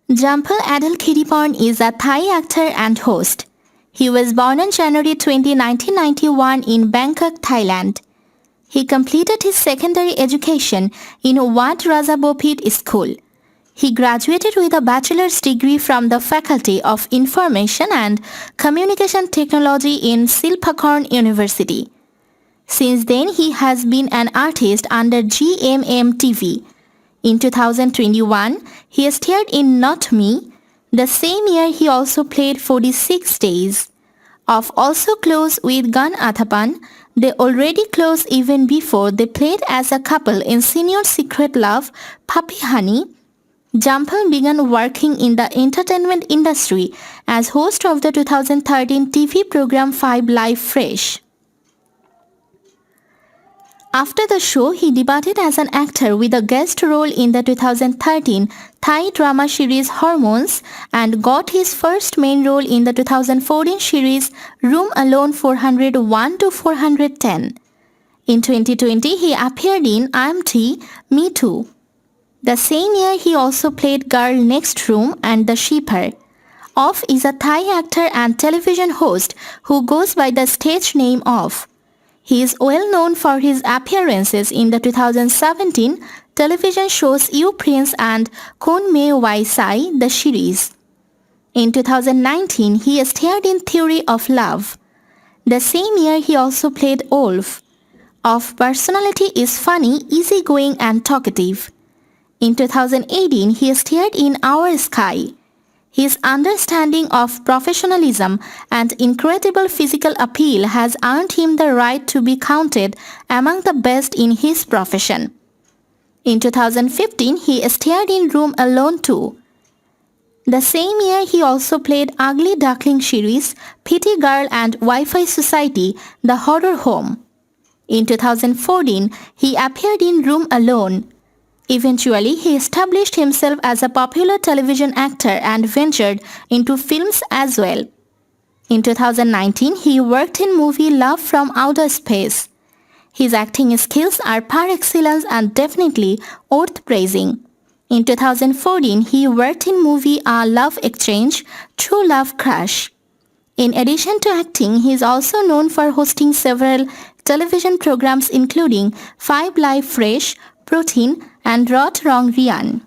Jampal Adulkiriporn is a Thai actor and host. He was born on January 20, 1991 in Bangkok, Thailand. He completed his secondary education in Wat Razabopit School. He graduated with a bachelor's degree from the Faculty of Information and Communication Technology in Silpakorn University. Since then, he has been an artist under GMM TV. In 2021, he starred in Not Me. The same year, he also played 46 Days. Of also close with Gun Athapan, they already close even before they played as a couple in Senior Secret Love, Puppy Honey. Jampal began working in the entertainment industry as host of the 2013 TV program 5 Live Fresh. After the show, he debuted as an actor with a guest role in the 2013 Thai drama series Hormones and got his first main role in the 2014 series Room Alone 401 to 410. In 2020, he appeared in IMT Me Too. The same year, he also played Girl Next Room and The Sheeper. Off is a Thai actor and television host who goes by the stage name Off. He is well known for his appearances in the 2017 television shows You Prince and Kon Me Wai Sai, the series. In 2019, he starred in Theory of Love. The same year, he also played Wolf. Off personality is funny, easygoing and talkative. In 2018, he starred in Our Sky. His understanding of professionalism and incredible physical appeal has earned him the right to be counted among the best in his profession. In 2015, he starred in Room Alone 2. The same year, he also played Ugly Duckling series, Pretty Girl and Wi-Fi Society, The Horror Home. In 2014, he appeared in Room Alone. Eventually, he established himself as a popular television actor and ventured into films as well. In 2019, he worked in movie Love from Outer Space. His acting skills are par excellence and definitely worth praising. In 2014, he worked in movie A Love Exchange, True Love Crush. In addition to acting, he is also known for hosting several television programs including 5 Live Fresh, Protein, and Rot Rong Rian.